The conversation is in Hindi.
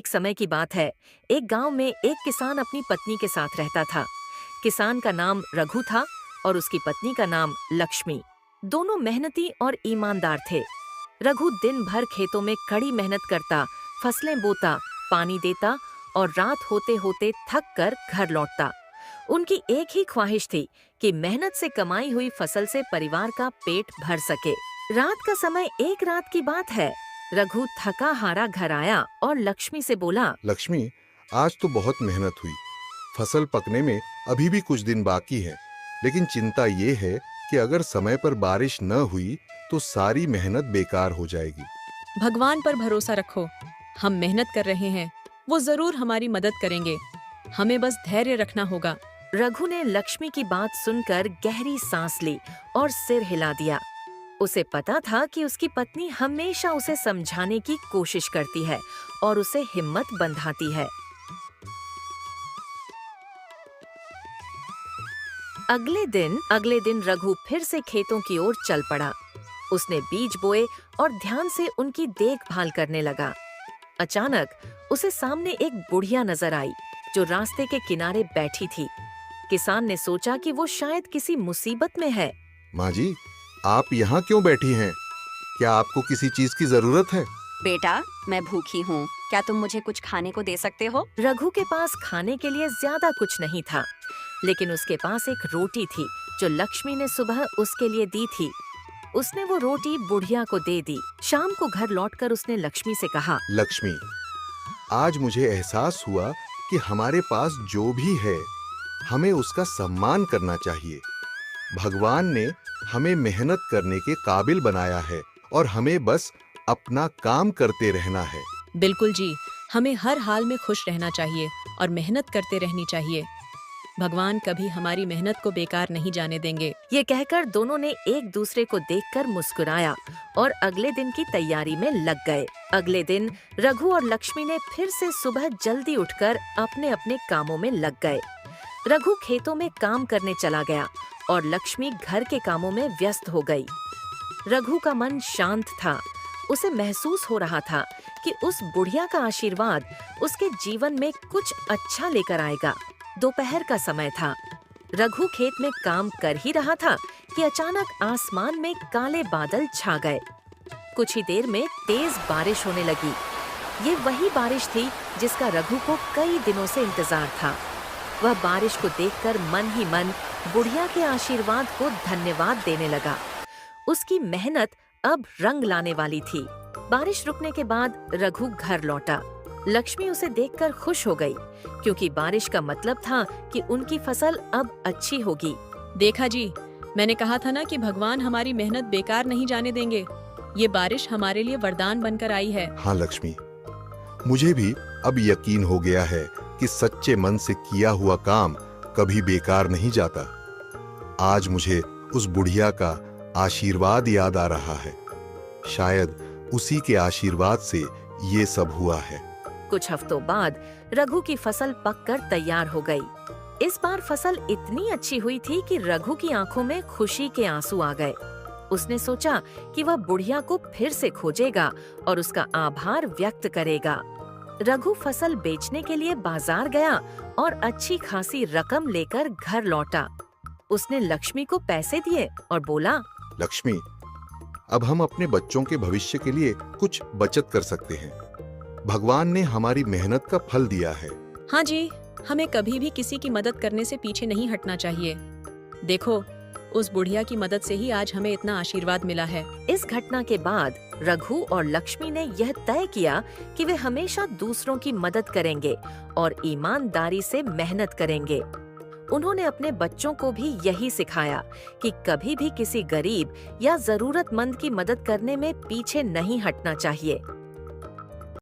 समय की बात है। एक गांव में एक किसान अपनी पत्नी के साथ रहता था। किसान का नाम रघु था और उसकी पत्नी का नाम लक्ष्मी। दोनों मेहनती और ईमानदार थे। रघु दिन भर खेतों में कड़ी मेहनत करता, फसलें बोता, पानी देता और रात होते होते थक कर घर लौटता। उनकी एक ही ख्वाहिश थी कि मेहनत से कमाई हुई फसल से परिवार का पेट भर सके। रात का समय एक रात की बात है। रघु थका हारा घर आया और लक्ष्मी से बोला, लक्ष्मी, आज तो बहुत मेहनत हुई। फसल पकने में अभी भी कुछ दिन बाकी है, लेकिन चिंता ये है कि अगर समय पर बारिश न हुई तो सारी मेहनत बेकार हो जाएगी। भगवान पर भरोसा रखो, हम मेहनत कर रहे हैं, वो जरूर हमारी मदद करेंगे। हमें बस धैर्य रखना होगा। रघु ने लक्ष्मी की बात सुनकर गहरी सांस ली और सिर हिला दिया। उसे पता था कि उसकी पत्नी हमेशा उसे समझाने की कोशिश करती है और उसे हिम्मत बंधाती है। अगले दिन रघु फिर से खेतों की ओर चल पड़ा। उसने बीज बोए और ध्यान से उनकी देखभाल करने लगा। अचानक उसे सामने एक बुढ़िया नजर आई जो रास्ते के किनारे बैठी थी। किसान ने सोचा कि वो शायद किसी मुसीबत में है। माँ जी, आप यहाँ क्यों बैठी हैं? क्या आपको किसी चीज की जरूरत है? बेटा, मैं भूखी हूँ, क्या तुम मुझे कुछ खाने को दे सकते हो? रघु के पास खाने के लिए ज्यादा कुछ नहीं था, लेकिन उसके पास एक रोटी थी जो लक्ष्मी ने सुबह उसके लिए दी थी। उसने वो रोटी बुढ़िया को दे दी। शाम को घर लौटकर उसने लक्ष्मी से कहा, लक्ष्मी, आज मुझे एहसास हुआ कि हमारे पास जो भी है हमें उसका सम्मान करना चाहिए। भगवान ने हमें मेहनत करने के काबिल बनाया है और हमें बस अपना काम करते रहना है। बिल्कुल जी, हमें हर हाल में खुश रहना चाहिए और मेहनत करते रहनी चाहिए। भगवान कभी हमारी मेहनत को बेकार नहीं जाने देंगे। ये कहकर दोनों ने एक दूसरे को देखकर मुस्कुराया और अगले दिन की तैयारी में लग गए। अगले दिन रघु और लक्ष्मी ने फिर से सुबह जल्दी उठकर अपने अपने कामों में लग गए। रघु खेतों में काम करने चला गया और लक्ष्मी घर के कामों में व्यस्त हो गई। रघु का मन शांत था। उसे महसूस हो रहा था कि उस बुढ़िया का आशीर्वाद उसके जीवन में कुछ अच्छा लेकर आएगा। दोपहर का समय था। रघु खेत में काम कर ही रहा था कि अचानक आसमान में काले बादल छा गए। कुछ ही देर में तेज बारिश होने लगी। ये वही बारिश थी जिसका रघु को कई दिनों से इंतजार था। वह बारिश को देखकर मन ही मन बुढ़िया के आशीर्वाद को धन्यवाद देने लगा। उसकी मेहनत अब रंग लाने वाली थी। बारिश रुकने के बाद रघु घर लौटा। लक्ष्मी उसे देखकर खुश हो गई, क्योंकि बारिश का मतलब था कि उनकी फसल अब अच्छी होगी। देखा जी, मैंने कहा था ना कि भगवान हमारी मेहनत बेकार नहीं जाने देंगे। ये बारिश हमारे लिए वरदान बनकर आई है। हाँ लक्ष्मी, मुझे भी अब यकीन हो गया है कि सच्चे मन से किया हुआ काम कभी बेकार नहीं जाता। आज मुझे उस बुढ़िया का आशीर्वाद याद आ रहा है। शायद उसी के आशीर्वाद से ये सब हुआ है। कुछ हफ्तों बाद रघु की फसल पककर तैयार हो गई। इस बार फसल इतनी अच्छी हुई थी कि रघु की आंखों में खुशी के आंसू आ गए। उसने सोचा कि वह बुढ़िया को फिर से खोजेगा और उसका आभार व्यक्त करेगा। रघु फसल बेचने के लिए बाजार गया और अच्छी खासी रकम लेकर घर लौटा। उसने लक्ष्मी को पैसे दिए और बोला, लक्ष्मी, अब हम अपने बच्चों के भविष्य के लिए कुछ बचत कर सकते हैं। भगवान ने हमारी मेहनत का फल दिया है। हाँ जी, हमें कभी भी किसी की मदद करने से पीछे नहीं हटना चाहिए। देखो, उस बुढ़िया की मदद से ही आज हमें इतना आशीर्वाद मिला है। इस घटना के बाद रघु और लक्ष्मी ने यह तय किया कि वे हमेशा दूसरों की मदद करेंगे और ईमानदारी से मेहनत करेंगे। उन्होंने अपने बच्चों को भी यही सिखाया कि कभी भी किसी गरीब या जरूरतमंद की मदद करने में पीछे नहीं हटना चाहिए।